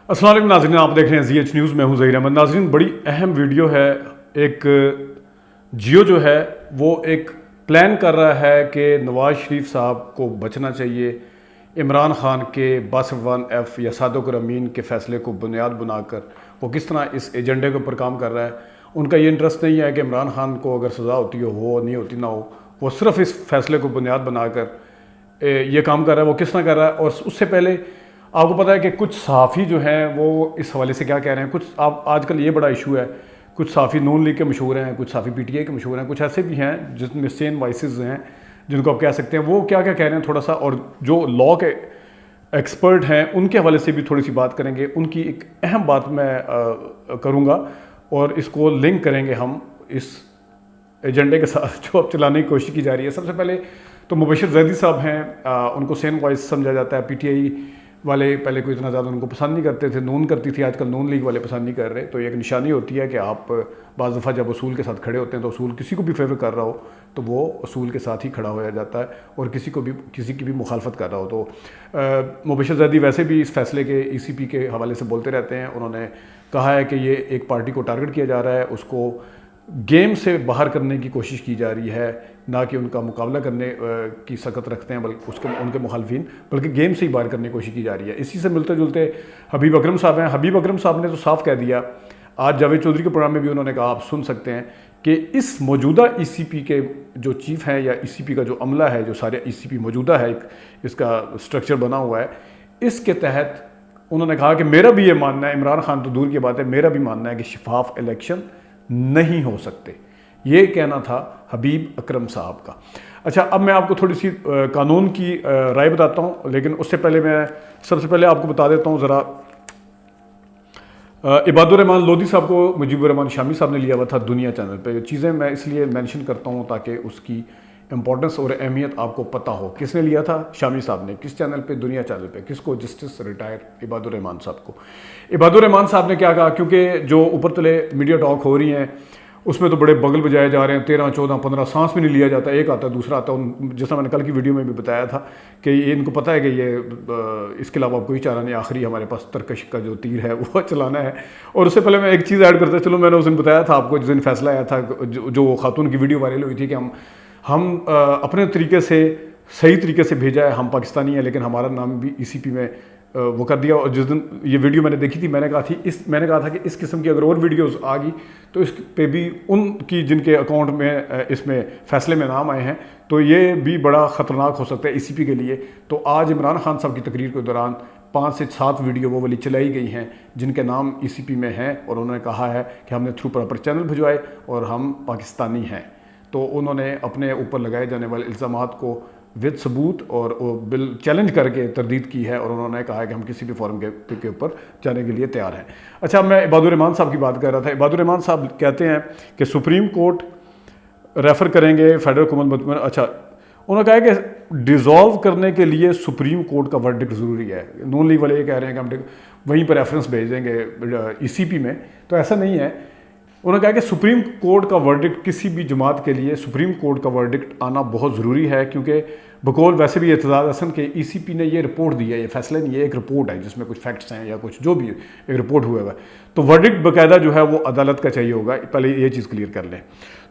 السلام علیکم ناظرین، آپ دیکھ رہے ہیں ZH نیوز، میں ہوں ظہیر احمد۔ ناظرین، بڑی اہم ویڈیو ہے۔ ایک جیو جو ہے وہ ایک پلان کر رہا ہے کہ نواز شریف صاحب کو بچنا چاہیے، عمران خان کے باسف 1F یا صادق الامین کے فیصلے کو بنیاد بنا کر وہ کس طرح اس ایجنڈے کے اوپر کام کر رہا ہے۔ ان کا یہ انٹرسٹ نہیں ہے کہ عمران خان کو اگر سزا ہوتی ہو نہیں ہوتی نہ ہو، وہ صرف اس فیصلے کو بنیاد بنا کر یہ کام کر رہا ہے۔ وہ کس طرح کر رہا ہے، اور اس سے پہلے آپ کو پتہ ہے کہ کچھ صحافی جو ہیں وہ اس حوالے سے کیا کہہ رہے ہیں۔ کچھ آج کل یہ بڑا ایشو ہے، کچھ صحافی نون لیگ کے مشہور ہیں، کچھ صحافی PTI کے مشہور ہیں، کچھ ایسے بھی ہیں جس میں سین وائسز ہیں جن کو آپ کہہ سکتے ہیں۔ وہ کیا کہہ رہے ہیں تھوڑا سا، اور جو لاء کے ایکسپرٹ ہیں ان کے حوالے سے بھی تھوڑی سی بات کریں گے۔ ان کی ایک اہم بات میں کروں گا اور اس کو لنک کریں گے ہم اس ایجنڈے کے ساتھ جو اب چلانے کی کوشش کی جا رہی ہے۔ سب سے پہلے تو مبشر زیدی صاحب ہیں، ان کو سین وائس سمجھا جاتا ہے۔ PTI والے پہلے کوئی اتنا زیادہ ان کو پسند نہیں کرتے تھے، نون کرتی تھی، آج کل نون لیگ والے پسند نہیں کر رہے۔ تو یہ ایک نشانی ہوتی ہے کہ آپ بعض دفعہ جب اصول کے ساتھ کھڑے ہوتے ہیں تو اصول کسی کو بھی فیور کر رہا ہو تو وہ اصول کے ساتھ ہی کھڑا ہو جاتا ہے، اور کسی کی بھی مخالفت کر رہا ہو تو مبشر زیدی ویسے بھی اس فیصلے کے ECP کے حوالے سے بولتے رہتے ہیں۔ انہوں نے کہا ہے کہ یہ ایک پارٹی کو ٹارگٹ کیا جا رہا ہے، اس کو گیم سے باہر کرنے کی کوشش کی جا رہی ہے، نہ کہ ان کا مقابلہ کرنے کی سخت رکھتے ہیں بلکہ ان کے مخالفین، بلکہ گیم سے ہی باہر کرنے کی کوشش کی جا رہی ہے۔ اسی سے ملتے جلتے حبیب اکرم صاحب ہیں۔ حبیب اکرم صاحب نے تو صاف کہہ دیا، آج جاوید چودھری کے پروگرام میں بھی انہوں نے کہا، آپ سن سکتے ہیں، کہ اس موجودہ ECP کے جو چیف ہیں یا ECP کا جو عملہ ہے، جو سارے ECP موجودہ ہے، اس کا سٹرکچر بنا ہوا ہے، اس کے تحت انہوں نے کہا کہ میرا بھی یہ ماننا ہے، عمران خان تو دور کی بات ہے، میرا بھی ماننا ہے کہ شفاف الیکشن نہیں ہو سکتے۔ یہ کہنا تھا حبیب اکرم صاحب کا۔ اچھا، اب میں آپ کو تھوڑی سی قانون کی رائے بتاتا ہوں، لیکن اس سے پہلے میں سب سے پہلے آپ کو بتا دیتا ہوں ذرا، عباد الرحمان لودھی صاحب کو مجیب الرحمان شامی صاحب نے لیا ہوا تھا دنیا چینل پہ۔ چیزیں میں اس لیے مینشن کرتا ہوں تاکہ اس کی امپورٹنس اور اہمیت آپ کو پتہ ہو۔ کس نے لیا تھا؟ شامی صاحب نے۔ کس چینل پہ؟ دنیا چینل پہ۔ کس کو؟ جسٹس ریٹائر عباد الرحمان صاحب کو۔ عباد الرحمان صاحب نے کیا کہا، کیونکہ جو اوپر تلے میڈیا ٹاک ہو رہی ہیں اس میں تو بڑے بغل بجائے جا رہے ہیں، 13 14 15 سانس بھی نہیں لیا جاتا، ایک آتا ہے دوسرا آتا ہے۔ جیسا میں نے کل کی ویڈیو میں بھی بتایا تھا کہ یہ ان کو پتہ ہے کہ یہ اس کے علاوہ کوئی چارہ نہیں، آخری ہمارے پاس ترکش کا جو تیر ہے وہ چلانا ہے۔ اور اس سے پہلے میں ایک چیز ایڈ کرتا، چلو میں نے اس دن بتایا تھا آپ کو، جس دن فیصلہ آیا تھا، جو خاتون کی ویڈیو وائرل ہوئی تھی کہ ہم اپنے طریقے سے صحیح طریقے سے بھیجا ہے، ہم پاکستانی ہیں لیکن ہمارا نام بھی ECP میں وہ کر دیا۔ اور جس دن یہ ویڈیو میں نے دیکھی تھی، میں نے کہا تھا کہ اس قسم کی اگر اور ویڈیوز آ گئی تو اس پہ بھی ان کی جن کے اکاؤنٹ میں اس میں فیصلے میں نام آئے ہیں تو یہ بھی بڑا خطرناک ہو سکتا ہے ECP کے لیے۔ تو آج عمران خان صاحب کی تقریر کے دوران 5 سے 7 ویڈیو وہ والی چلائی گئی ہیں جن کے نام ECP میں ہیں، اور انہوں نے کہا ہے کہ ہم نے تھرو پراپر چینل بھجوائے اور ہم پاکستانی ہیں۔ تو انہوں نے اپنے اوپر لگائے جانے والے الزامات کو ود ثبوت اور بل چیلنج کر کے تردید کی ہے، اور انہوں نے کہا ہے کہ ہم کسی بھی فورم کے اوپر جانے کے لیے تیار ہیں۔ اچھا، میں عباد الرحمان صاحب کی بات کر رہا تھا۔ عباد الرحمان صاحب کہتے ہیں کہ سپریم کورٹ ریفر کریں گے فیڈرل حکومت۔ اچھا، انہوں نے کہا ہے کہ ڈیزالو کرنے کے لیے سپریم کورٹ کا ورڈکٹ ضروری ہے۔ نون لیگ والے یہ کہہ رہے ہیں کہ ہم وہیں پر ریفرنس بھیج دیں گے ECP میں، تو ایسا نہیں ہے۔ انہوں نے کہا کہ سپریم کورٹ کا ورڈکٹ کسی بھی جماعت کے لیے سپریم کورٹ کا ورڈکٹ آنا بہت ضروری ہے، کیونکہ بقول ویسے بھی اعتزاز احسن کے ECP نے یہ رپورٹ دی ہے، یہ فیصلہ نہیں، یہ ایک رپورٹ ہے جس میں کچھ فیکٹس ہیں یا کچھ جو بھی ایک رپورٹ ہوا ہے، تو ورڈکٹ باقاعدہ جو ہے وہ عدالت کا چاہیے ہوگا۔ پہلے یہ چیز کلیئر کر لیں۔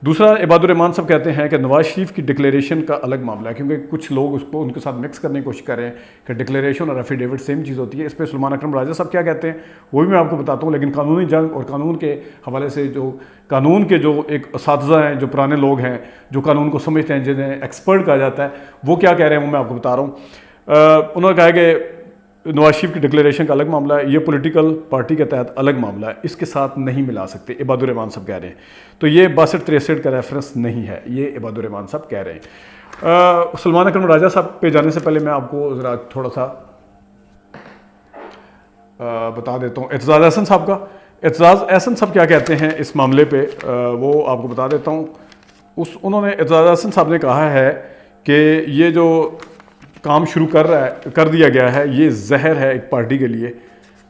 دوسرا، عباد الرحمان صاحب کہتے ہیں کہ نواز شریف کی ڈکلیریشن کا الگ معاملہ ہے، کیونکہ کچھ لوگ اس کو ان کے ساتھ مکس کرنے کی کوشش کر رہے ہیں کہ ڈکلیریشن اور ایفیڈیوٹ سیم چیز ہوتی ہے۔ اس پہ سلمان اکرم راجہ صاحب کیا کہتے ہیں وہ بھی میں آپ کو بتاتا ہوں، لیکن قانونی جنگ اور قانون کے حوالے سے جو قانون کے جو ایک اساتذہ ہیں، جو پرانے لوگ ہیں، جو قانون کو سمجھتے ہیں، جنہیں ایکسپرٹ کہا جاتا ہے، وہ کیا کہہ رہے ہیں وہ میں آپ کو بتا رہا ہوں۔ انہوں نے کہا کہ نواز شریف کی ڈکلیریشن کا الگ معاملہ ہے، یہ پولیٹیکل پارٹی کے تحت الگ معاملہ ہے، اس کے ساتھ نہیں ملا سکتے، عباد الرحمان صاحب کہہ رہے ہیں۔ تو یہ 62-63 کا ریفرنس نہیں ہے، یہ عباد الرحمان صاحب کہہ رہے ہیں۔ سلمان اکرم راجہ صاحب پہ جانے سے پہلے میں آپ کو ذرا تھوڑا سا بتا دیتا ہوں اعتزاز احسن صاحب کا۔ اعتزاز احسن صاحب کیا کہتے ہیں اس معاملے پہ، وہ آپ کو بتا دیتا ہوں۔ انہوں نے اعتزاز احسن صاحب نے کہا ہے کہ یہ جو کام شروع کر دیا گیا ہے یہ زہر ہے ایک پارٹی کے لیے۔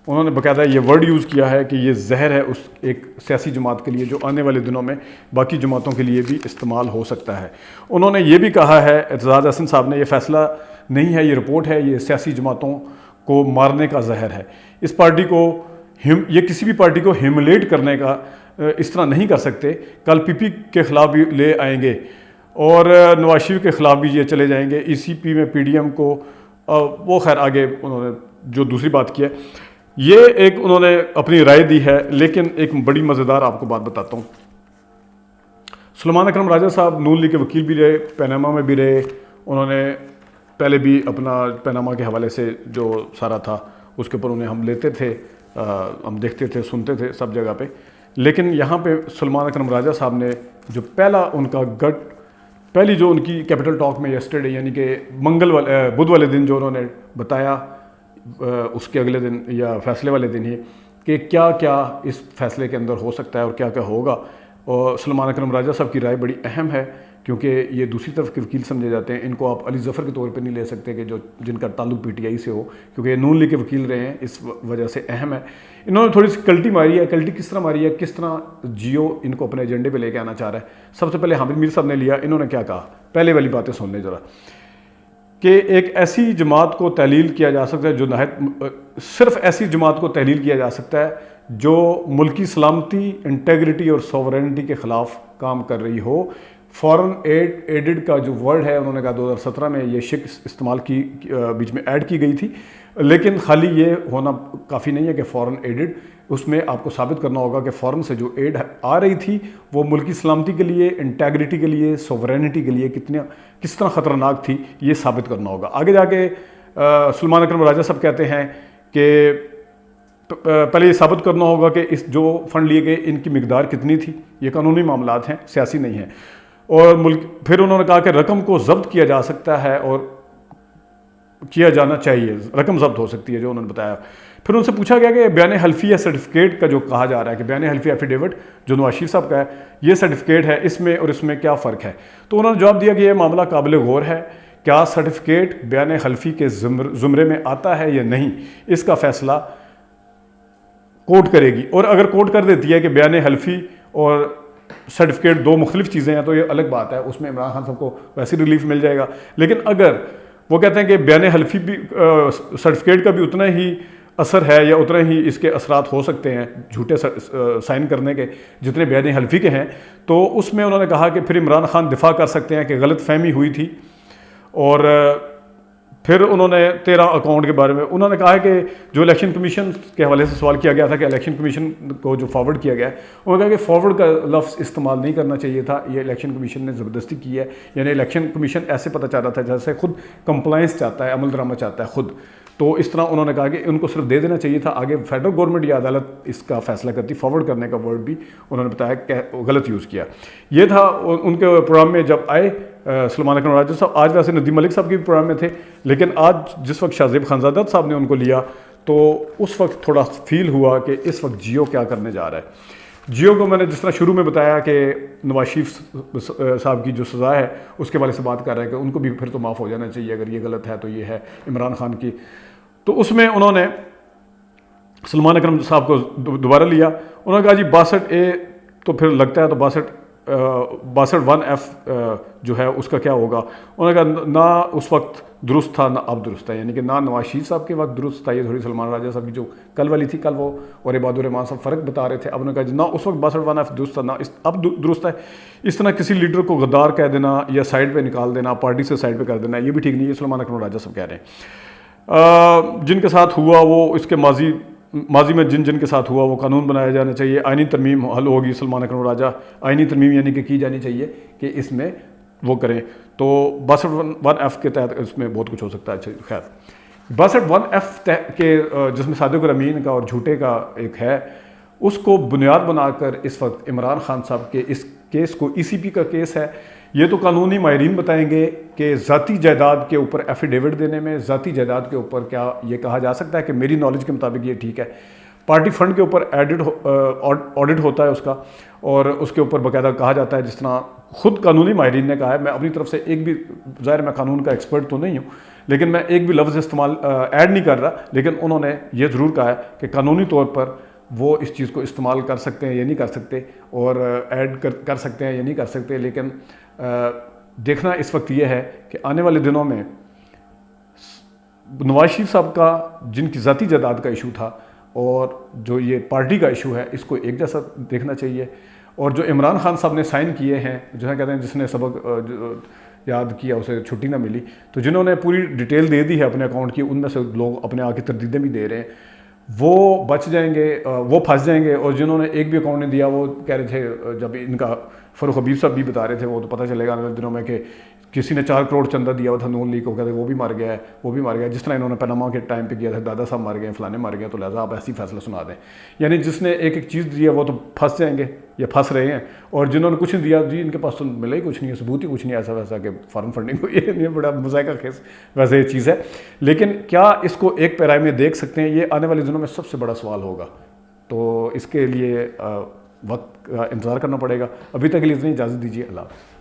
انہوں نے باقاعدہ یہ ورڈ یوز کیا ہے کہ یہ زہر ہے اس ایک سیاسی جماعت کے لیے جو آنے والے دنوں میں باقی جماعتوں کے لیے بھی استعمال ہو سکتا ہے۔ انہوں نے یہ بھی کہا ہے اعتزاز احسن صاحب نے، یہ فیصلہ نہیں ہے، یہ رپورٹ ہے، یہ سیاسی جماعتوں کو مارنے کا زہر ہے. اس پارٹی کو یہ کسی بھی پارٹی کو ہیمولیٹ کرنے کا اس طرح نہیں کر سکتے. کل پی پی کے خلاف بھی لے آئیں گے اور نواز شریف کے خلاف بھی یہ چلے جائیں گے. ای سی پی میں پی ڈی ایم کو وہ خیر آگے انہوں نے جو دوسری بات کی ہے یہ ایک انہوں نے اپنی رائے دی ہے. لیکن ایک بڑی مزیدار آپ کو بات بتاتا ہوں. سلیمان اکرم راجہ صاحب نون لیگ کے وکیل بھی رہے, پیناما میں بھی رہے. انہوں نے پہلے بھی اپنا پیناما کے حوالے سے جو سارا تھا اس کے اوپر انہیں ہم لیتے تھے, ہم دیکھتے تھے, سنتے تھے سب جگہ پہ. لیکن یہاں پہ سلیمان اکرم راجہ صاحب نے جو پہلا ان کا پہلی جو ان کی کیپٹل ٹاک میں یسٹرڈے یعنی کہ بدھ والے دن جو انہوں نے بتایا, اس کے اگلے دن یا فیصلے والے دن ہی, کہ کیا کیا اس فیصلے کے اندر ہو سکتا ہے اور کیا کیا ہوگا. اور سلیمان اکرم راجہ صاحب کی رائے بڑی اہم ہے کیونکہ یہ دوسری طرف کے وکیل سمجھے جاتے ہیں. ان کو آپ علی ظفر کے طور پہ نہیں لے سکتے کہ جن کا تعلق پی ٹی آئی سے ہو, کیونکہ یہ نون لیگ کے وکیل رہے ہیں, اس وجہ سے اہم ہے. انہوں نے تھوڑی سی کلٹی ماری ہے. کلٹی کس طرح ماری ہے, کس طرح جیو ان کو اپنے ایجنڈے پہ لے کے آنا چاہ رہا ہے. سب سے پہلے حامد میر صاحب نے لیا. انہوں نے کیا کہا, پہلے والی باتیں سن لیں ذرا, کہ ایک ایسی جماعت کو تحلیل کیا جا سکتا ہے جو صرف ایسی جماعت کو تحلیل کیا جا سکتا ہے جو ملکی سلامتی, انٹیگریٹی اور سوورینٹی کے خلاف کام کر رہی ہو. فورن ایڈڈ کا جو ورڈ ہے انہوں نے کہا 2017 میں یہ شک استعمال کی بیچ میں ایڈ کی گئی تھی, لیکن خالی یہ ہونا کافی نہیں ہے کہ فورن ایڈڈ. اس میں آپ کو ثابت کرنا ہوگا کہ فورن سے جو ایڈ آ رہی تھی وہ ملکی سلامتی کے لیے, انٹیگریٹی کے لیے, سوورینٹی کے لیے کس طرح خطرناک تھی, یہ ثابت کرنا ہوگا. آگے جا کے سلیمان اکرم راجہ صاحب کہتے ہیں کہ پہلے یہ ثابت کرنا ہوگا کہ اس جو فنڈ لیے گئے ان کی مقدار کتنی تھی. یہ قانونی معاملات ہیں, سیاسی نہیں ہیں. اور پھر انہوں نے کہا کہ رقم کو ضبط کیا جا سکتا ہے اور کیا جانا چاہیے, رقم ضبط ہو سکتی ہے جو انہوں نے بتایا. پھر ان سے پوچھا گیا کہ بیان حلفیہ سرٹیفکیٹ کا جو کہا جا رہا ہے کہ بیان حلفیہ ایفیڈیوٹ جو نواز شریف صاحب کا ہے, یہ سرٹیفکیٹ ہے, اس میں اور اس میں کیا فرق ہے. تو انہوں نے جواب دیا کہ یہ معاملہ قابل غور ہے. کیا سرٹیفکیٹ بیان حلفی کے زمرے میں آتا ہے یا نہیں, اس کا فیصلہ کورٹ کرے گی. اور اگر کورٹ کر دیتی ہے کہ بیان حلفی اور سرٹیفکیٹ دو مختلف چیزیں ہیں تو یہ الگ بات ہے, اس میں عمران خان صاحب کو ویسی ریلیف مل جائے گا. لیکن اگر وہ کہتے ہیں کہ بیان حلفی بھی سرٹیفکیٹ کا بھی اتنا ہی اثر ہے یا اتنا ہی اس کے اثرات ہو سکتے ہیں جھوٹے سائن کرنے کے جتنے بیان حلفی کے ہیں, تو اس میں انہوں نے کہا کہ پھر عمران خان دفاع کر سکتے ہیں کہ غلط فہمی ہوئی تھی. اور پھر انہوں نے 13 اکاؤنٹ کے بارے میں انہوں نے کہا ہے کہ جو الیکشن کمیشن کے حوالے سے سوال کیا گیا تھا کہ الیکشن کمیشن کو جو فارورڈ کیا گیا ہے, انہوں نے کہا کہ فارورڈ کا لفظ استعمال نہیں کرنا چاہیے تھا, یہ الیکشن کمیشن نے زبردستی کی ہے. یعنی الیکشن کمیشن ایسے پتہ چل رہا تھا جیسے خود کمپلائنس چاہتا ہے, عمل درآمد چاہتا ہے خود. تو اس طرح انہوں نے کہا کہ ان کو صرف دے دینا چاہیے تھا, آگے فیڈرل گورنمنٹ یا عدالت اس کا فیصلہ کرتی. فارورڈ کرنے کا ورڈ بھی انہوں نے بتایا کہ غلط یوز کیا. یہ تھا ان کے پروگرام میں جب آئے سلیمان اکرم راجہ صاحب. آج ویسے ندیم ملک صاحب کے بھی پروگرام میں تھے, لیکن آج جس وقت شاہ زیب خانزادہ صاحب نے ان کو لیا تو اس وقت تھوڑا فیل ہوا کہ اس وقت جیو کیا کرنے جا رہا ہے. جیو کو میں نے جس طرح شروع میں بتایا کہ نواز شریف صاحب کی جو سزا ہے اس کے والے سے بات کر رہے ہیں کہ ان کو بھی پھر تو معاف ہو جانا چاہیے اگر یہ غلط ہے تو یہ ہے عمران خان کی. تو اس میں انہوں نے سلیمان اکرم صاحب کو دوبارہ لیا. انہوں نے کہا جی 62A تو پھر لگتا ہے تو 62(1)(f) جو ہے اس کا کیا ہوگا. انہوں نے کہا نہ اس وقت درست تھا نہ اب درست ہے, یعنی کہ نہ نواز شریف صاحب کے وقت درست تھا. یہ تھوڑی سلیمان راجہ صاحب کی جو کل والی تھی, کل وہ اور عباد الرحمان صاحب فرق بتا رہے تھے. اب انہوں نے کہا نہ اس وقت 62(1)(f) درست تھا نہ اب درست ہے. اس طرح کسی لیڈر کو غدار کہہ دینا یا سائڈ پہ نکال دینا, پارٹی سے سائڈ پہ کر دینا, یہ بھی ٹھیک نہیں ہے. سلیمان اکرم راجہ صاحب کہہ رہے ہیں جن کے ساتھ ہوا وہ اس کے ماضی میں جن کے ساتھ ہوا وہ قانون بنایا جانا چاہیے, آئینی ترمیم حل ہوگی. سلیمان اکرم راجہ آئینی ترمیم یعنی کہ کی جانی چاہیے کہ اس میں وہ کریں. تو 62(1)(f) کے تحت اس میں بہت کچھ ہو سکتا ہے. اچھا خیر 62(1)(f) کے جس میں صادق الامین کا اور جھوٹے کا ایک ہے, اس کو بنیاد بنا کر اس وقت عمران خان صاحب کے اس کیس کو ای سی پی کا کیس ہے. یہ تو قانونی ماہرین بتائیں گے کہ ذاتی جائیداد کے اوپر ایفیڈیوٹ دینے میں, ذاتی جائیداد کے اوپر کیا یہ کہا جا سکتا ہے کہ میری نالج کے مطابق یہ ٹھیک ہے. پارٹی فنڈ کے اوپر آڈٹ ہوتا ہے اس کا, اور اس کے اوپر باقاعدہ کہا جاتا ہے جس طرح خود قانونی ماہرین نے کہا ہے. میں اپنی طرف سے ایک بھی, ظاہر میں قانون کا ایکسپرٹ تو نہیں ہوں, لیکن میں ایک بھی لفظ استعمال ایڈ نہیں کر رہا, لیکن انہوں نے یہ ضرور کہا ہے کہ قانونی طور پر وہ اس چیز کو استعمال کر سکتے ہیں یا نہیں کر سکتے, اور ایڈ کر سکتے ہیں یا نہیں کر سکتے. لیکن دیکھنا اس وقت یہ ہے کہ آنے والے دنوں میں نواز شریف صاحب کا جن کی ذاتی جائیداد کا ایشو تھا اور جو یہ پارٹی کا ایشو ہے اس کو ایک جیسا دیکھنا چاہیے. اور جو عمران خان صاحب نے سائن کیے ہیں, جو ہے کہتے ہیں جس نے سبق یاد کیا اسے چھٹی نہ ملی, تو جنہوں نے پوری ڈیٹیل دے دی ہے اپنے اکاؤنٹ کی, ان میں سے لوگ اپنے آ کے تردیدیں بھی دے رہے ہیں, وہ بچ جائیں گے, وہ پھنس جائیں گے. اور جنہوں نے ایک بھی اکاؤنٹ نہیں دیا وہ کہہ رہے تھے, جب ان کا فاروق حبیب صاحب بھی بتا رہے تھے, وہ تو پتہ چلے گا آنے والے دنوں میں کہ کسی نے 4 کروڑ چندہ دیا ہوا تھا نون لیگ کو, کہتے ہیں وہ بھی مر گیا ہے, وہ بھی مر گیا ہے, جس طرح انہوں نے پاناما کے ٹائم پہ کیا تھا, دادا صاحب مر گئے ہیں, فلانے مر گئے ہیں, تو لہٰذا آپ ایسی فیصلہ سنا دیں. یعنی جس نے ایک ایک چیز دی ہے وہ تو پھنس جائیں گے یا پھنس رہے ہیں, اور جنہوں نے کچھ نہیں دیا جی ان کے پاس تو ملا ہی کچھ نہیں ہے, ثبوت ہی کچھ نہیں ایسا ویسا کہ فارم فنڈنگ ہوئی ہے. یہ بڑا مذائقہ خیز ویسے یہ چیز ہے. لیکن کیا اس کو ایک پیرائی میں دیکھ سکتے ہیں, یہ آنے والے دنوں میں سب سے بڑا سوال ہوگا. تو اس کے لیے وقت کا انتظار کرنا پڑے گا. ابھی تک کے لیے اتنی اجازت دیجیے. اللہ حافظ.